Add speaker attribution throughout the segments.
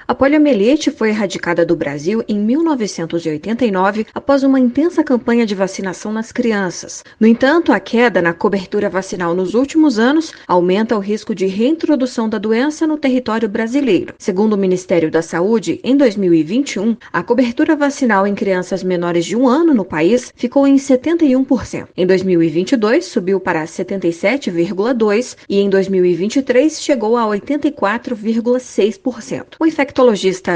Speaker 1: A poliomielite foi erradicada do Brasil em 1989 após uma intensa campanha de vacinação nas crianças. No entanto, a queda na cobertura vacinal nos últimos anos aumenta o risco de reintrodução da doença no território brasileiro. Segundo o Ministério da Saúde, em 2021, a cobertura vacinal em crianças menores de 1 ano no país ficou em 71%. Em 2022, subiu para 77,2% e em 2023 chegou a 84,6%. O infectologista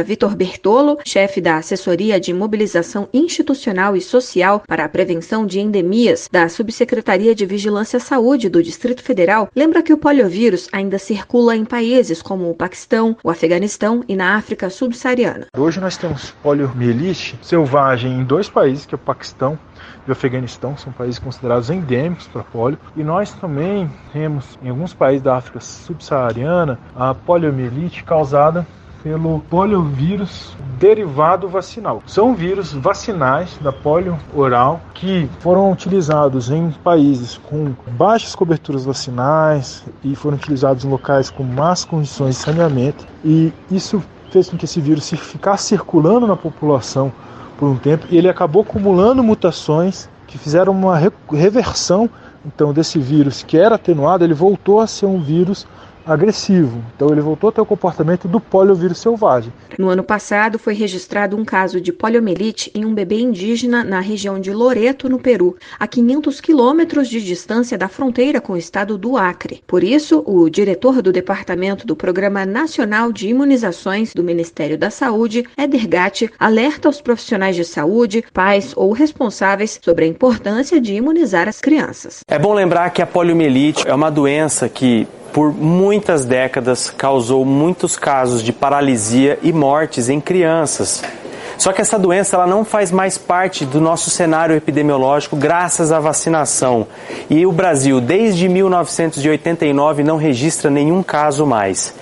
Speaker 1: Vitor Bertolo, chefe da Assessoria de Mobilização Institucional e Social para a Prevenção de Endemias da Subsecretaria de Vigilância à Saúde do Distrito Federal, lembra que o poliovírus ainda circula em países como o Paquistão, o Afeganistão e na África subsaariana.
Speaker 2: Hoje nós temos poliomielite selvagem em 2 países, que é o Paquistão e o Afeganistão, são países considerados endêmicos para polio, e nós também temos em alguns países da África subsaariana a poliomielite causada pelo poliovírus derivado vacinal. São vírus vacinais da polio oral que foram utilizados em países com baixas coberturas vacinais e foram utilizados em locais com más condições de saneamento, e isso fez com que esse vírus ficasse circulando na população por um tempo, e ele acabou acumulando mutações que fizeram uma reversão então desse vírus que era atenuado. Ele voltou a ser um vírus agressivo. Então ele voltou a ter o comportamento do poliovírus selvagem.
Speaker 1: No ano passado foi registrado um caso de poliomielite em um bebê indígena na região de Loreto, no Peru, a 500 quilômetros de distância da fronteira com o estado do Acre. Por isso, o diretor do Departamento do Programa Nacional de Imunizações do Ministério da Saúde, Éder Gatti, alerta aos profissionais de saúde, pais ou responsáveis sobre a importância de imunizar as crianças.
Speaker 3: É bom lembrar que a poliomielite é uma doença que por muitas décadas causou muitos casos de paralisia e mortes em crianças. Só que essa doença ela não faz mais parte do nosso cenário epidemiológico graças à vacinação. E o Brasil, desde 1989, não registra nenhum caso mais.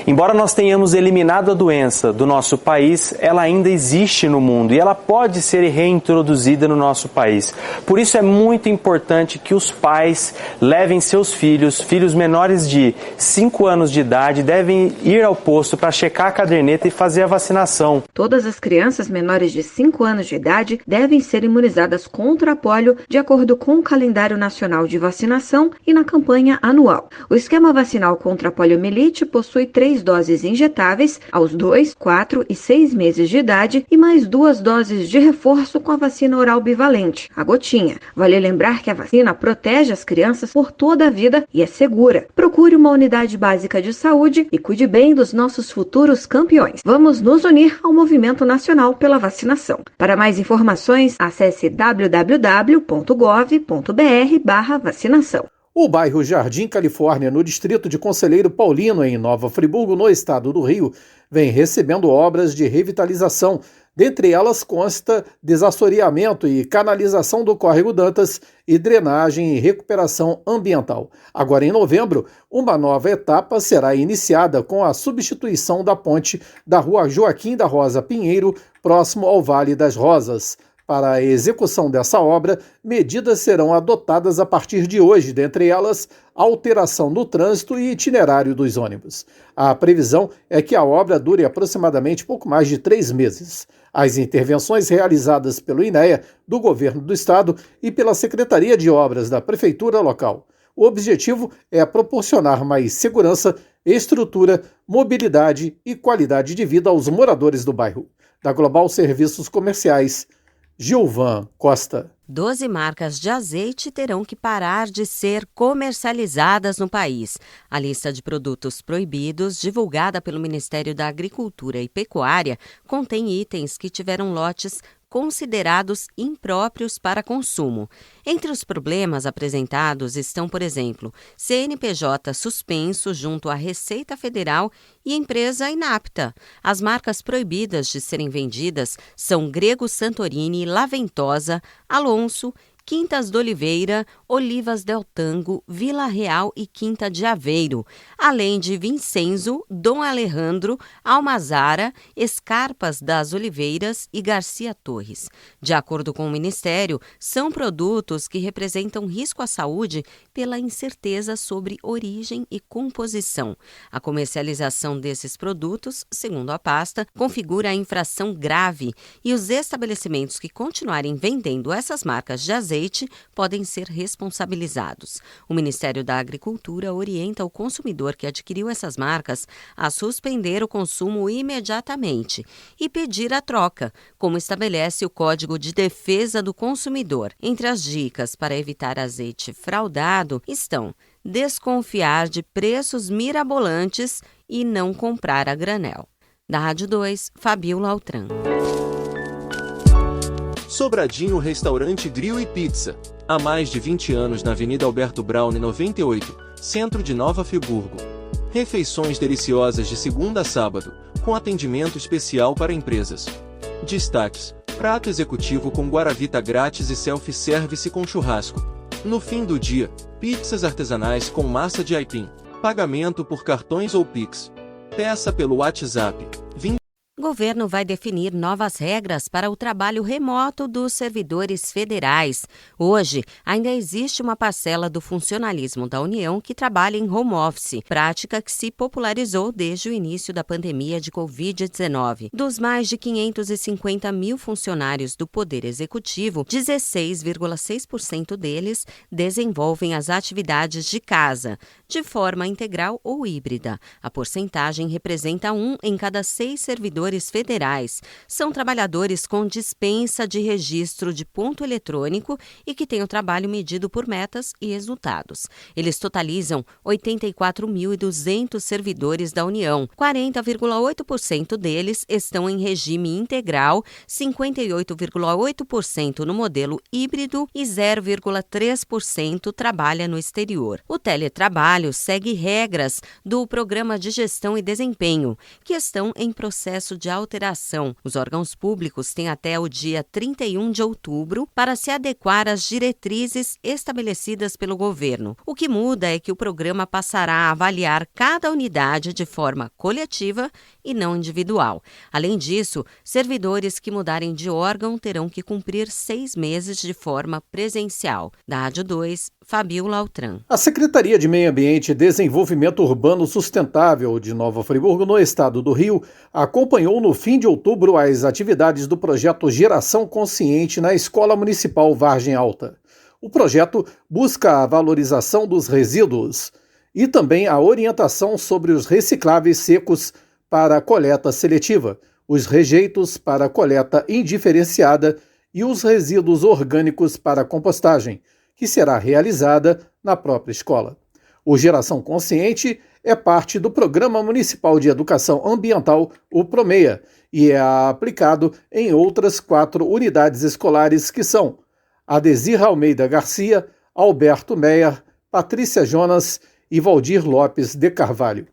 Speaker 3: Embora nós tenhamos eliminado a doença do nosso país, ela ainda existe no mundo e ela pode ser reintroduzida no nosso país. Por isso é muito importante que os pais levem seus filhos menores de 5 anos de idade, devem ir ao posto para checar a caderneta e fazer a vacinação.
Speaker 1: Todas as crianças menores de 5 anos de idade devem ser imunizadas contra a polio de acordo com o calendário nacional de vacinação e na campanha anual. O esquema vacinal contra a poliomielite possui 3 doses injetáveis aos 2, 4 e 6 meses de idade e mais 2 doses de reforço com a vacina oral bivalente, a gotinha. Vale lembrar que a vacina protege as crianças por toda a vida e é segura. Procure uma unidade básica de saúde e cuide bem dos nossos futuros campeões. Vamos nos unir ao movimento nacional pela vacinação. Para mais informações, acesse www.gov.br/vacinação.
Speaker 4: O bairro Jardim Califórnia, no distrito de Conselheiro Paulino, em Nova Friburgo, no estado do Rio, vem recebendo obras de revitalização. Dentre elas consta desassoreamento e canalização do córrego Dantas e drenagem e recuperação ambiental. Agora, em novembro, uma nova etapa será iniciada com a substituição da ponte da rua Joaquim da Rosa Pinheiro, próximo ao Vale das Rosas. Para a execução dessa obra, medidas serão adotadas a partir de hoje, dentre elas, alteração no trânsito e itinerário dos ônibus. A previsão é que a obra dure aproximadamente pouco mais de 3 meses. As intervenções realizadas pelo INEA, do Governo do Estado e pela Secretaria de Obras da Prefeitura local. O objetivo é proporcionar mais segurança, estrutura, mobilidade e qualidade de vida aos moradores do bairro. Da Global Serviços Comerciais, Gilvan Costa.
Speaker 5: 12 marcas de azeite terão que parar de ser comercializadas no país. A lista de produtos proibidos, divulgada pelo Ministério da Agricultura e Pecuária, contém itens que tiveram lotes considerados impróprios para consumo. Entre os problemas apresentados estão, por exemplo, CNPJ suspenso junto à Receita Federal e empresa inapta. As marcas proibidas de serem vendidas são Grego Santorini, La Ventosa, Alonso, Quintas do Oliveira, Olivas del Tango, Vila Real e Quinta de Aveiro, além de Vincenzo, Dom Alejandro, Almazara, Escarpas das Oliveiras e Garcia Torres. De acordo com o Ministério, são produtos que representam risco à saúde pela incerteza sobre origem e composição. A comercialização desses produtos, segundo a pasta, configura a infração grave e os estabelecimentos que continuarem vendendo essas marcas de azeite podem ser responsabilizados. O Ministério da Agricultura orienta o consumidor que adquiriu essas marcas a suspender o consumo imediatamente e pedir a troca, como estabelece o Código de Defesa do Consumidor. Entre as dicas para evitar azeite fraudado estão desconfiar de preços mirabolantes e não comprar a granel. Da Rádio 2, Fabiola Altran.
Speaker 6: Sobradinho Restaurante Grill e Pizza. Há mais de 20 anos na Avenida Alberto Braune 98, centro de Nova Friburgo. Refeições deliciosas de segunda a sábado, com atendimento especial para empresas. Destaques: prato executivo com guaravita grátis e self-service com churrasco. No fim do dia, pizzas artesanais com massa de aipim. Pagamento por cartões ou Pix. Peça pelo WhatsApp.
Speaker 5: O governo vai definir novas regras para o trabalho remoto dos servidores federais. Hoje, ainda existe uma parcela do funcionalismo da União que trabalha em home office, prática que se popularizou desde o início da pandemia de Covid-19. Dos mais de 550 mil funcionários do Poder Executivo, 16,6% deles desenvolvem as atividades de casa, de forma integral ou híbrida. A porcentagem representa 1 em cada 6 servidores federais. São trabalhadores com dispensa de registro de ponto eletrônico e que têm o trabalho medido por metas e resultados. Eles totalizam 84.200 servidores da União. 40,8% deles estão em regime integral, 58,8% no modelo híbrido e 0,3% trabalha no exterior. O teletrabalho segue regras do Programa de Gestão e Desempenho, que estão em processo de alteração. Os órgãos públicos têm até o dia 31 de outubro para se adequar às diretrizes estabelecidas pelo governo. O que muda é que o programa passará a avaliar cada unidade de forma coletiva e não individual. Além disso, servidores que mudarem de órgão terão que cumprir 6 meses de forma presencial. Da Rádio 2, Fabiola Altran.
Speaker 4: A Secretaria de Meio Ambiente e Desenvolvimento Urbano Sustentável de Nova Friburgo, no estado do Rio, acompanhou no fim de outubro as atividades do projeto Geração Consciente na Escola Municipal Vargem Alta. O projeto busca a valorização dos resíduos e também a orientação sobre os recicláveis secos para coleta seletiva, os rejeitos para coleta indiferenciada e os resíduos orgânicos para compostagem, que será realizada na própria escola. O Geração Consciente é parte do Programa Municipal de Educação Ambiental, o PROMEA, e é aplicado em outras 4 unidades escolares que são Adesir Almeida Garcia, Alberto Meyer, Patrícia Jonas e Valdir Lopes de Carvalho.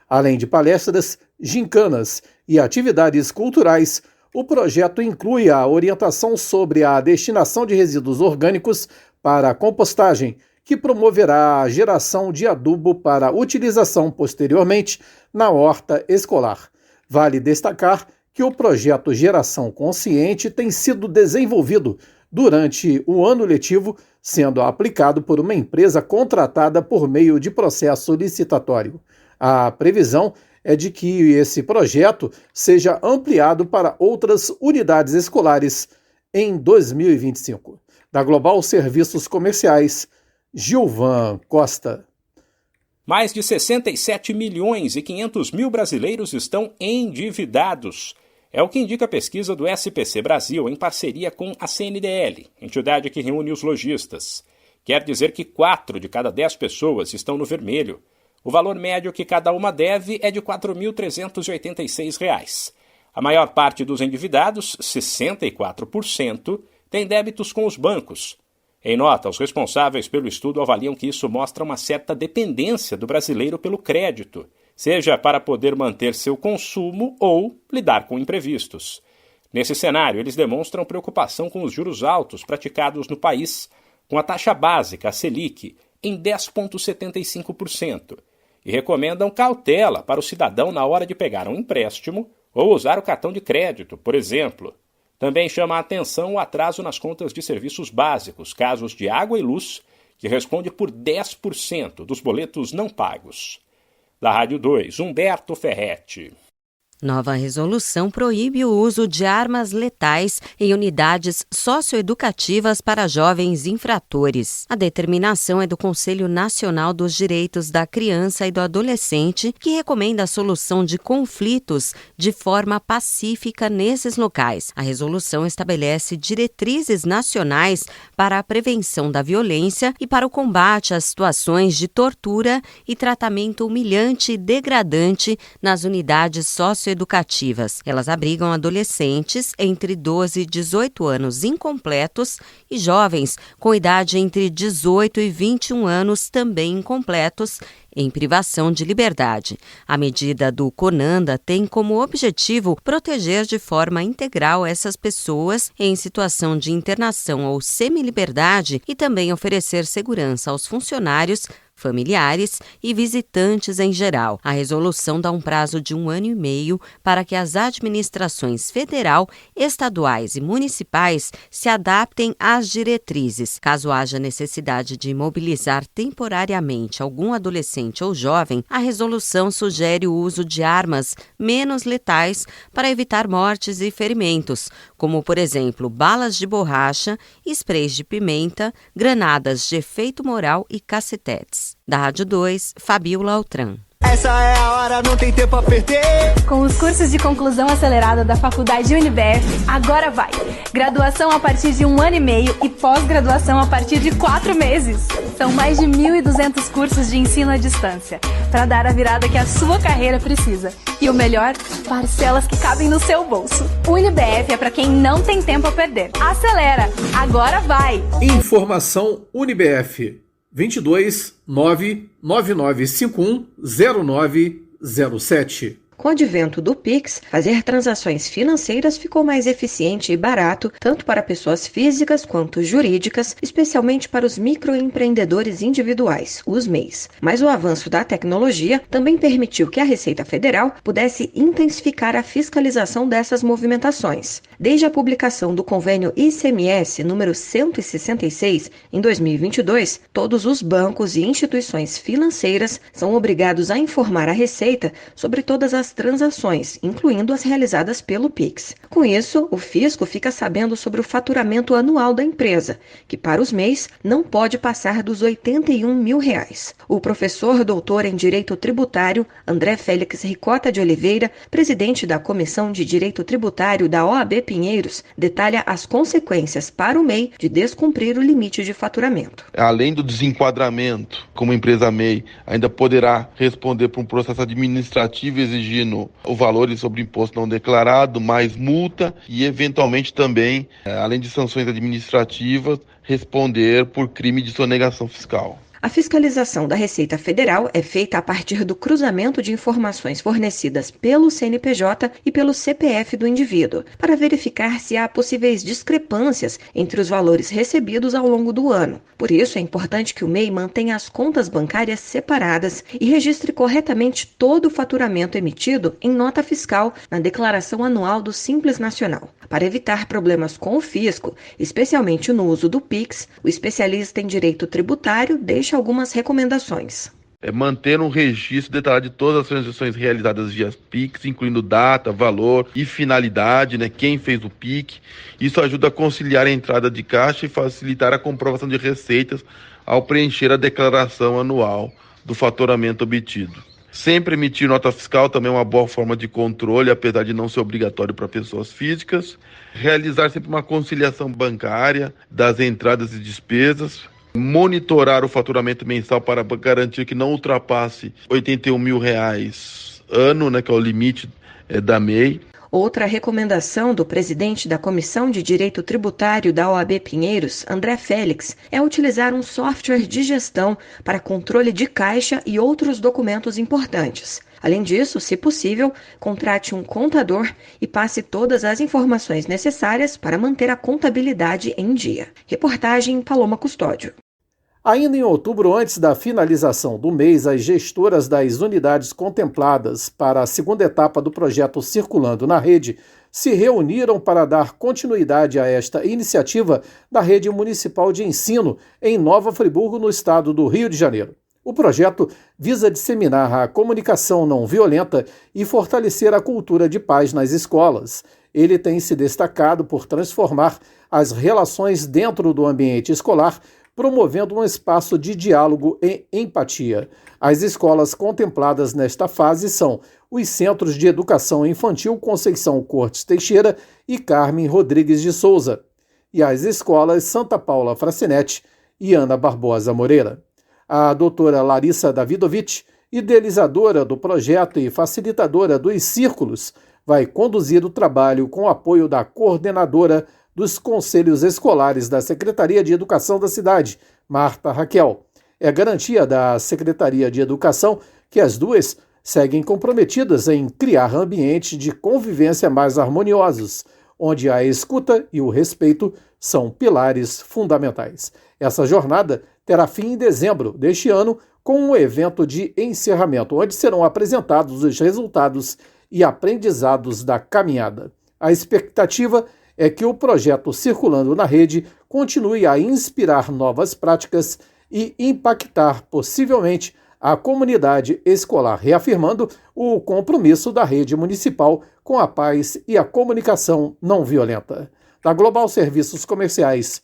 Speaker 4: Além de palestras, gincanas e atividades culturais, o projeto inclui a orientação sobre a destinação de resíduos orgânicos para a compostagem, que promoverá a geração de adubo para utilização posteriormente na horta escolar. Vale destacar que o projeto Geração Consciente tem sido desenvolvido durante o ano letivo, sendo aplicado por uma empresa contratada por meio de processo licitatório. A previsão é de que esse projeto seja ampliado para outras unidades escolares em 2025. Da Global Serviços Comerciais, Gilvan Costa.
Speaker 7: Mais de 67 milhões e 500 mil brasileiros estão endividados. É o que indica a pesquisa do SPC Brasil em parceria com a CNDL, entidade que reúne os lojistas. Quer dizer que 4 de cada 10 pessoas estão no vermelho. O valor médio que cada uma deve é de R$ 4.386. A maior parte dos endividados, 64%, tem débitos com os bancos. Em nota, os responsáveis pelo estudo avaliam que isso mostra uma certa dependência do brasileiro pelo crédito, seja para poder manter seu consumo ou lidar com imprevistos. Nesse cenário, eles demonstram preocupação com os juros altos praticados no país, com a taxa básica, a Selic, em 10,75%, e recomendam cautela para o cidadão na hora de pegar um empréstimo ou usar o cartão de crédito, por exemplo. Também chama a atenção o atraso nas contas de serviços básicos, casos de água e luz, que responde por 10% dos boletos não pagos. Da Rádio 2, Humberto Ferretti.
Speaker 5: Nova resolução proíbe o uso de armas letais em unidades socioeducativas para jovens infratores. A determinação é do Conselho Nacional dos Direitos da Criança e do Adolescente, que recomenda a solução de conflitos de forma pacífica nesses locais. A resolução estabelece diretrizes nacionais para a prevenção da violência e para o combate às situações de tortura e tratamento humilhante e degradante nas unidades socioeducativas. Elas abrigam adolescentes entre 12 e 18 anos incompletos e jovens com idade entre 18 e 21 anos também incompletos em privação de liberdade. A medida do CONANDA tem como objetivo proteger de forma integral essas pessoas em situação de internação ou semiliberdade e também oferecer segurança aos funcionários, familiares e visitantes em geral. A resolução dá um prazo de 1 ano e meio para que as administrações federal, estaduais e municipais se adaptem às diretrizes. Caso haja necessidade de mobilizar temporariamente algum adolescente ou jovem, a resolução sugere o uso de armas menos letais para evitar mortes e ferimentos, como, por exemplo, balas de borracha, sprays de pimenta, granadas de efeito moral e cacetetes. Da Rádio 2, Fabiola Altran.
Speaker 8: Essa é a hora, não tem tempo a perder.
Speaker 9: Com os cursos de conclusão acelerada da Faculdade UniBF, agora vai. Graduação a partir de 1 ano e meio e pós-graduação a partir de 4 meses. São mais de 1.200 cursos de ensino à distância, para dar a virada que a sua carreira precisa. E o melhor, parcelas que cabem no seu bolso. UniBF é para quem não tem tempo a perder. Acelera, agora vai.
Speaker 4: Informação UniBF 22 99951 0907.
Speaker 1: Com o advento do Pix, fazer transações financeiras ficou mais eficiente e barato, tanto para pessoas físicas quanto jurídicas, especialmente para os microempreendedores individuais, os MEIs. Mas o avanço da tecnologia também permitiu que a Receita Federal pudesse intensificar a fiscalização dessas movimentações. Desde a publicação do convênio ICMS número 166, em 2022, todos os bancos e instituições financeiras são obrigados a informar a Receita sobre todas as transações, incluindo as realizadas pelo Pix. Com isso, o fisco fica sabendo sobre o faturamento anual da empresa, que para os MEIs não pode passar dos R$81 mil. O professor doutor em Direito Tributário, André Félix Ricota de Oliveira, presidente da Comissão de Direito Tributário da OAB Pinheiros, detalha as consequências para o MEI de descumprir o limite de faturamento.
Speaker 10: Além do desenquadramento, como empresa MEI, ainda poderá responder por um processo administrativo exigindo o valor sobre imposto não declarado, mais multa e, eventualmente, também, além de sanções administrativas, responder por crime de sonegação fiscal.
Speaker 1: A fiscalização da Receita Federal é feita a partir do cruzamento de informações fornecidas pelo CNPJ e pelo CPF do indivíduo, para verificar se há possíveis discrepâncias entre os valores recebidos ao longo do ano. Por isso, é importante que o MEI mantenha as contas bancárias separadas e registre corretamente todo o faturamento emitido em nota fiscal na declaração anual do Simples Nacional. Para evitar problemas com o fisco, especialmente no uso do Pix, o especialista em direito tributário deixa algumas recomendações.
Speaker 10: Manter um registro detalhado de todas as transações realizadas via Pix, incluindo data, valor e finalidade, quem fez o Pix. Isso ajuda a conciliar a entrada de caixa e facilitar a comprovação de receitas ao preencher a declaração anual do faturamento obtido. Sempre emitir nota fiscal também é uma boa forma de controle, apesar de não ser obrigatório para pessoas físicas. Realizar sempre uma conciliação bancária das entradas e despesas. Monitorar o faturamento mensal para garantir que não ultrapasse R$81 mil ano, que é o limite da MEI.
Speaker 1: Outra recomendação do presidente da Comissão de Direito Tributário da OAB Pinheiros, André Félix, é utilizar um software de gestão para controle de caixa e outros documentos importantes. Além disso, se possível, contrate um contador e passe todas as informações necessárias para manter a contabilidade em dia. Reportagem Paloma Custódio.
Speaker 4: Ainda em outubro, antes da finalização do mês, as gestoras das unidades contempladas para a segunda etapa do projeto Circulando na Rede se reuniram para dar continuidade a esta iniciativa da Rede Municipal de Ensino em Nova Friburgo, no estado do Rio de Janeiro. O projeto visa disseminar a comunicação não violenta e fortalecer a cultura de paz nas escolas. Ele tem se destacado por transformar as relações dentro do ambiente escolar, promovendo um espaço de diálogo e empatia. As escolas contempladas nesta fase são os Centros de Educação Infantil Conceição Cortes Teixeira e Carmen Rodrigues de Souza, e as escolas Santa Paula Fracinetti e Ana Barbosa Moreira. A doutora Larissa Davidovich, idealizadora do projeto e facilitadora dos círculos, vai conduzir o trabalho com o apoio da coordenadora dos conselhos escolares da Secretaria de Educação da cidade, Marta Raquel. É garantia da Secretaria de Educação que as duas seguem comprometidas em criar ambientes de convivência mais harmoniosos, onde a escuta e o respeito são pilares fundamentais. Essa jornada terá fim em dezembro deste ano, com um evento de encerramento, onde serão apresentados os resultados e aprendizados da caminhada. A expectativa é que o projeto Circulando na Rede continue a inspirar novas práticas e impactar possivelmente a comunidade escolar, reafirmando o compromisso da rede municipal com a paz e a comunicação não violenta. Da Global Serviços Comerciais,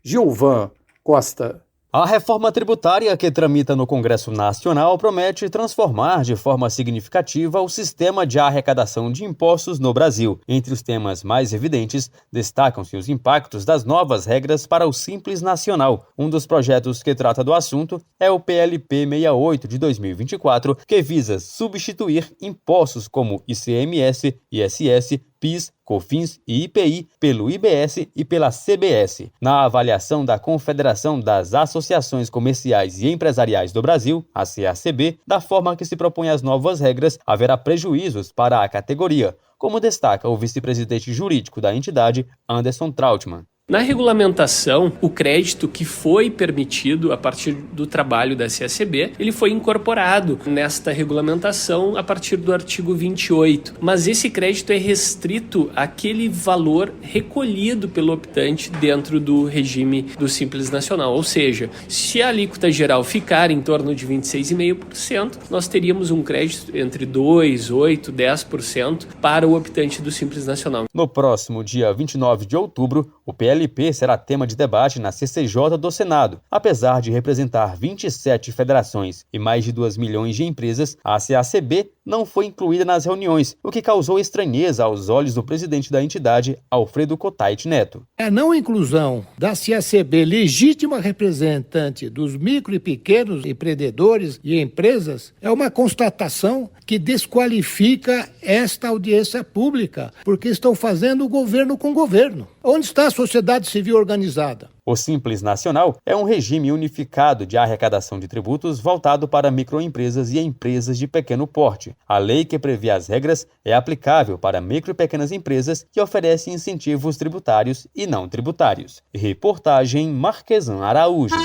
Speaker 4: Gilvan Costa.
Speaker 11: A reforma tributária que tramita no Congresso Nacional promete transformar de forma significativa o sistema de arrecadação de impostos no Brasil. Entre os temas mais evidentes, destacam-se os impactos das novas regras para o Simples Nacional. Um dos projetos que trata do assunto é o PLP 68 de 2024, que visa substituir impostos como ICMS, ISS, PIS, COFINS e IPI pelo IBS e pela CBS. Na avaliação da Confederação das Associações Comerciais e Empresariais do Brasil, a CACB, da forma que se propõe as novas regras, haverá prejuízos para a categoria, como destaca o vice-presidente jurídico da entidade, Anderson Trautmann.
Speaker 12: Na regulamentação, o crédito que foi permitido a partir do trabalho da CACB, ele foi incorporado nesta regulamentação a partir do artigo 28. Mas esse crédito é restrito àquele valor recolhido pelo optante dentro do regime do Simples Nacional. Ou seja, se a alíquota geral ficar em torno de 26,5%, nós teríamos um crédito entre 2%, 8%, 10% para o optante do Simples Nacional.
Speaker 11: No próximo dia 29 de outubro, o PLP será tema de debate na CCJ do Senado. Apesar de representar 27 federações e mais de 2 milhões de empresas, a CACB não foi incluída nas reuniões, o que causou estranheza aos olhos do presidente da entidade, Alfredo Cotait Neto.
Speaker 13: A não inclusão da CACB, legítima representante dos micro e pequenos empreendedores e empresas, é uma constatação que desqualifica esta audiência pública, porque estão fazendo o governo com o governo. Onde está a sociedade civil organizada?
Speaker 11: O Simples Nacional é um regime unificado de arrecadação de tributos voltado para microempresas e empresas de pequeno porte. A lei que prevê as regras é aplicável para micro e pequenas empresas que oferecem incentivos tributários e não tributários. Reportagem Marquesan Araújo.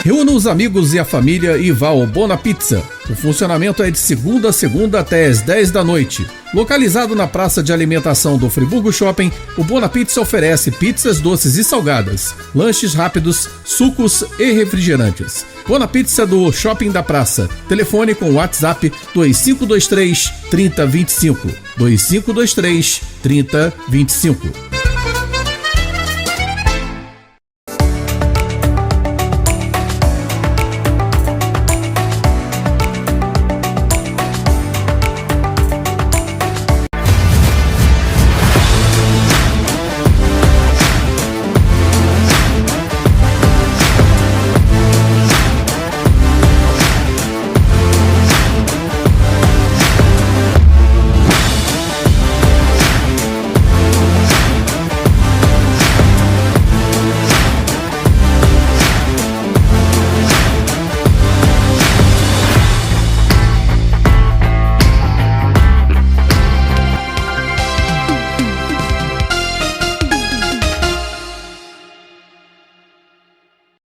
Speaker 14: Reúna os amigos e a família e vá ao Bona Pizza. O funcionamento é de segunda a segunda até às 10 da noite. Localizado na praça de alimentação do Friburgo Shopping, o Bona Pizza oferece pizzas doces e salgadas, lanches rápidos, sucos e refrigerantes. Bona Pizza do Shopping da Praça. Telefone com WhatsApp 2523 3025. 2523 3025.